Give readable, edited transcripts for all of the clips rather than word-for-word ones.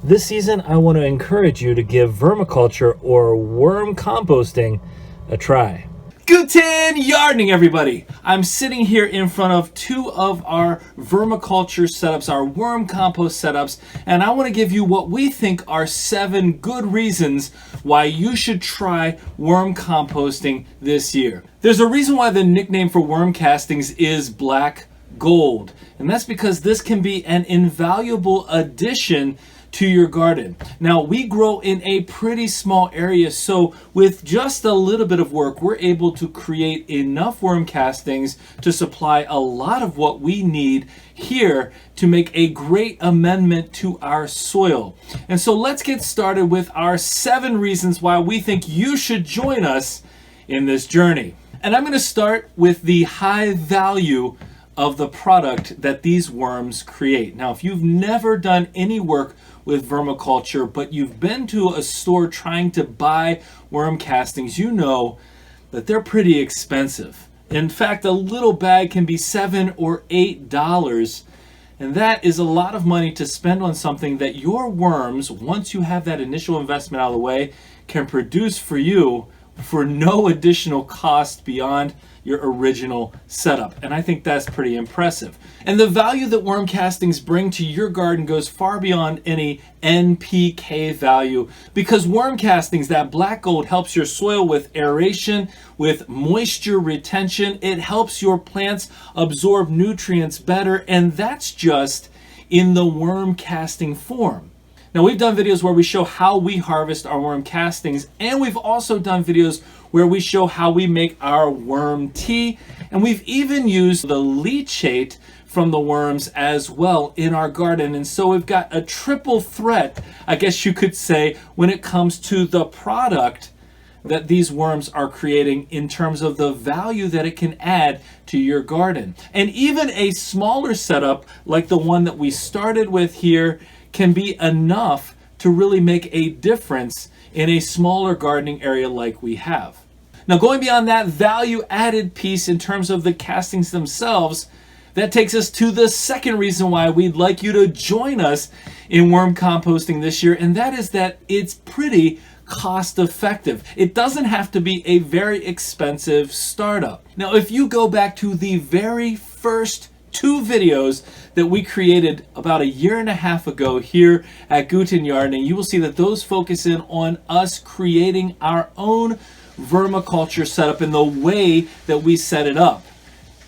This season, I want to encourage you to give vermiculture or worm composting a try. Guten Yardening, everybody! I'm sitting here in front of two of our vermiculture setups, our worm compost setups, and I want to give you what we think are 7 good reasons why you should try worm composting this year. There's a reason why the nickname for worm castings is black gold, and that's because this can be an invaluable addition to your garden. Now, we grow in a pretty small area, so with just a little bit of work, we're able to create enough worm castings to supply a lot of what we need here to make a great amendment to our soil. And so let's get started with our 7 reasons why we think you should join us in this journey. And I'm going to start with the high value of the product that these worms create. Now, if you've never done any work with vermiculture, but you've been to a store trying to buy worm castings, you know that they're pretty expensive. In fact, a little bag can be $7 or $8, and that is a lot of money to spend on something that your worms, once you have that initial investment out of the way, can produce for you for no additional cost beyond your original setup. And I think that's pretty impressive. And the value that worm castings bring to your garden goes far beyond any NPK value, because worm castings, that black gold, helps your soil with aeration, with moisture retention. It helps your plants absorb nutrients better, and that's just in the worm casting form. Now, we've done videos where we show how we harvest our worm castings, and we've also done videos where we show how we make our worm tea, and we've even used the leachate from the worms as well in our garden. And so we've got a triple threat, I guess you could say, when it comes to the product that these worms are creating in terms of the value that it can add to your garden. And even a smaller setup like the one that we started with here can be enough to really make a difference in a smaller gardening area like we have. Now, going beyond that value added piece in terms of the castings themselves, that takes us to the second reason why we'd like you to join us in worm composting this year, and that is that it's pretty cost effective. It doesn't have to be a very expensive startup. Now, if you go back to the very first 2 videos that we created about 1.5 years ago here at Guten Yardening, you will see that those focus in on us creating our own vermiculture setup in the way that we set it up.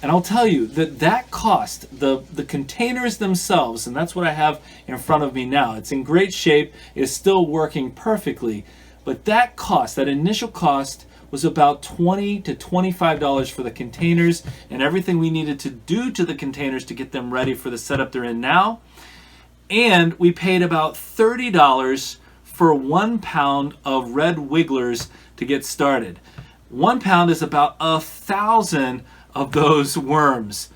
And I'll tell you that cost, the containers themselves, and that's what I have in front of me now. It's in great shape, it's still working perfectly, but that cost, that initial cost, was about $20 to $25 for the containers and everything we needed to do to the containers to get them ready for the setup they're in now. And we paid about $30 for 1 pound of red wigglers to get started. 1 pound is about 1,000 of those worms.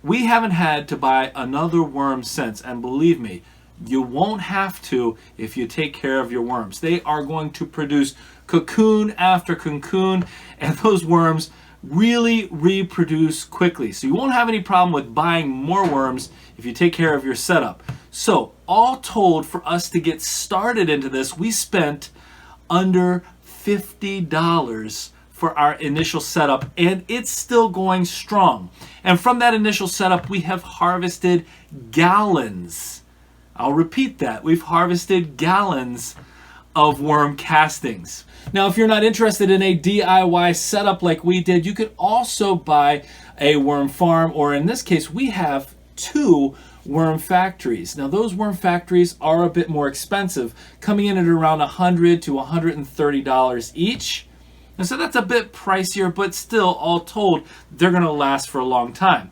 We haven't had to buy another worm since, and believe me, you won't have to if you take care of your worms. They are going to produce cocoon after cocoon, and those worms really reproduce quickly. So you won't have any problem with buying more worms if you take care of your setup. So all told, for us to get started into this, we spent under $50 for our initial setup, and it's still going strong. And from that initial setup, we have harvested gallons. I'll repeat that. We've harvested gallons of worm castings. Now, if you're not interested in a DIY setup like we did, you could also buy a worm farm, or in this case, we have 2 worm factories. Now, those worm factories are a bit more expensive, coming in at around $100 to $130 each. And so that's a bit pricier, but still, all told, they're going to last for a long time.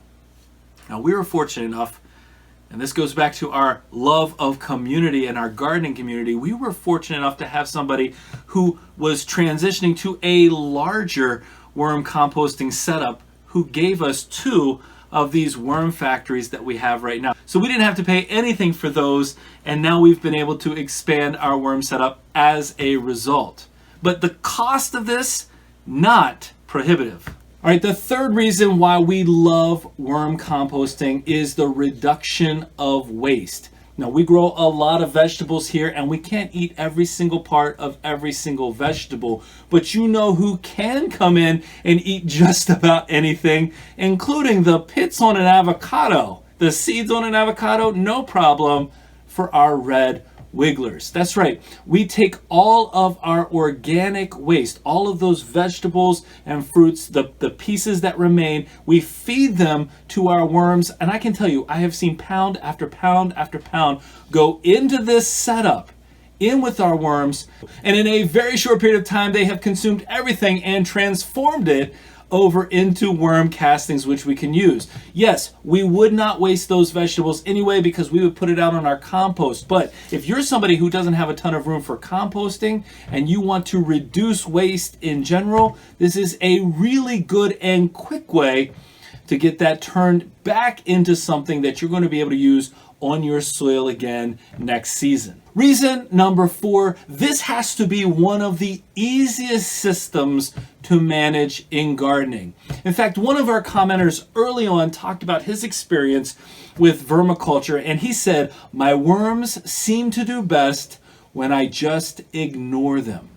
Now, we were fortunate enough, and this goes back to our love of community and our gardening community. We were fortunate enough to have somebody who was transitioning to a larger worm composting setup who gave us 2 of these worm factories that we have right now. So we didn't have to pay anything for those, and now we've been able to expand our worm setup as a result. But the cost of this, not prohibitive. All right, the third reason why we love worm composting is the reduction of waste. Now, we grow a lot of vegetables here, and we can't eat every single part of every single vegetable. But you know who can come in and eat just about anything, including the pits on an avocado. The seeds on an avocado, no problem for our red wigglers. That's right. We take all of our organic waste, all of those vegetables and fruits, the pieces that remain, we feed them to our worms. And I can tell you, I have seen pound after pound after pound go into this setup, in with our worms. And in a very short period of time, they have consumed everything and transformed it over into worm castings, which we can use. Yes, we would not waste those vegetables anyway because we would put it out on our compost. But if you're somebody who doesn't have a ton of room for composting and you want to reduce waste in general, this is a really good and quick way to get that turned back into something that you're going to be able to use on your soil again next season. Reason number 4, this has to be one of the easiest systems to manage in gardening. In fact, one of our commenters early on talked about his experience with vermiculture, and he said, "My worms seem to do best when I just ignore them."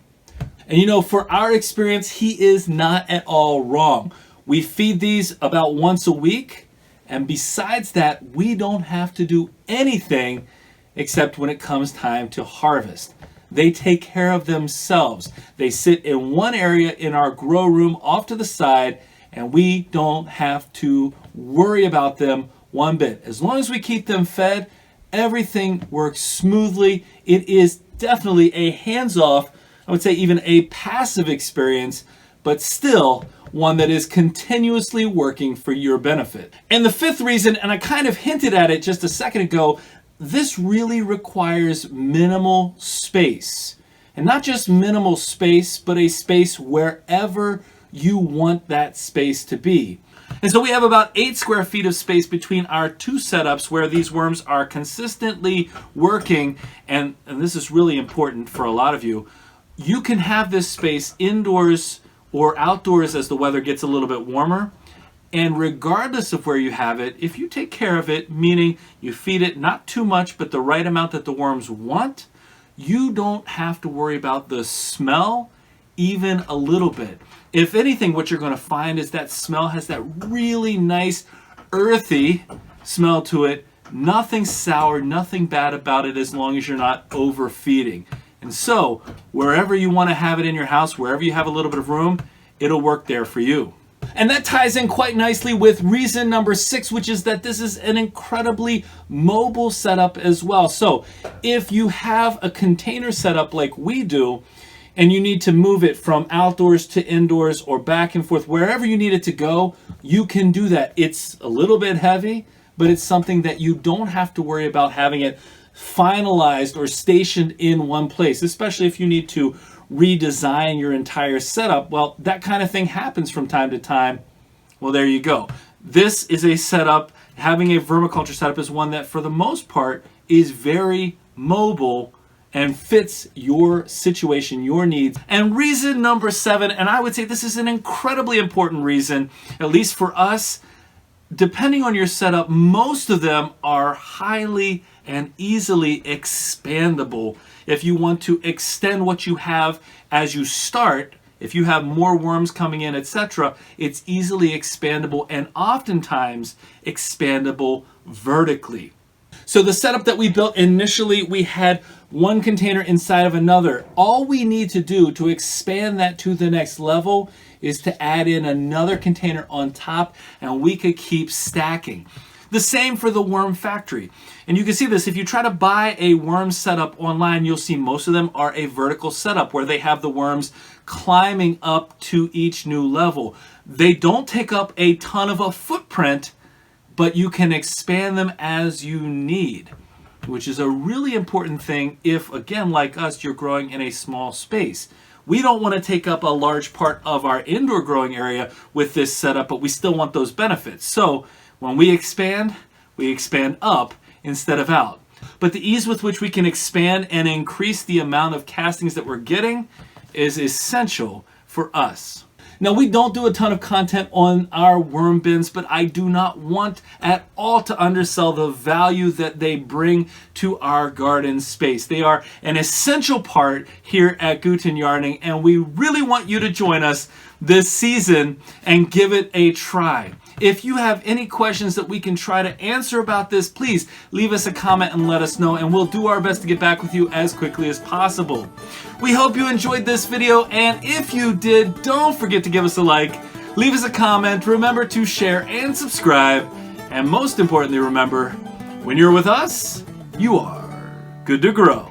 And you know, for our experience, he is not at all wrong. We feed these about once a week, and besides that, we don't have to do anything except when it comes time to harvest. They take care of themselves. They sit in one area in our grow room off to the side, and we don't have to worry about them one bit. As long as we keep them fed, everything works smoothly. It is definitely a hands-off, I would say even a passive experience, but still one that is continuously working for your benefit. And the 5th reason, and I kind of hinted at it just a second ago, this really requires minimal space. And not just minimal space, but a space wherever you want that space to be. And so we have about 8 square feet of space between our 2 setups where these worms are consistently working. And this is really important for a lot of you. You can have this space indoors or outdoors as the weather gets a little bit warmer. And regardless of where you have it, if you take care of it, meaning you feed it not too much, but the right amount that the worms want, you don't have to worry about the smell even a little bit. If anything, what you're going to find is that smell has that really nice earthy smell to it. Nothing sour, nothing bad about it as long as you're not overfeeding. And so, wherever you want to have it in your house, wherever you have a little bit of room, it'll work there for you. And that ties in quite nicely with reason number 6, which is that this is an incredibly mobile setup as well. So if you have a container setup like we do, and you need to move it from outdoors to indoors or back and forth, wherever you need it to go, you can do that. It's a little bit heavy, but it's something that you don't have to worry about having it finalized or stationed in one place, especially if you need to redesign your entire setup. Well, that kind of thing happens from time to time. Well, there you go. This is a setup, having a vermiculture setup is one that for the most part is very mobile and fits your situation, your needs. And reason number 7, and I would say this is an incredibly important reason, at least for us, depending on your setup, most of them are highly and easily expandable. If you want to extend what you have as you start, if you have more worms coming in, etc., it's easily expandable and oftentimes expandable vertically. So the setup that we built initially, we had one container inside of another. All we need to do to expand that to the next level is to add in another container on top, and we could keep stacking. The same for the worm factory. And you can see this, if you try to buy a worm setup online, you'll see most of them are a vertical setup where they have the worms climbing up to each new level. They don't take up a ton of a footprint, but you can expand them as you need, which is a really important thing if, again, like us, you're growing in a small space. We don't want to take up a large part of our indoor growing area with this setup, but we still want those benefits. So when we expand up instead of out. But the ease with which we can expand and increase the amount of castings that we're getting is essential for us. Now, we don't do a ton of content on our worm bins, but I do not want at all to undersell the value that they bring to our garden space. They are an essential part here at Guten Yardening, and we really want you to join us this season and give it a try. If you have any questions that we can try to answer about this, please leave us a comment and let us know, and we'll do our best to get back with you as quickly as possible. We hope you enjoyed this video, and if you did, don't forget to give us a like, leave us a comment, remember to share and subscribe, and most importantly, remember, when you're with us, you are good to grow.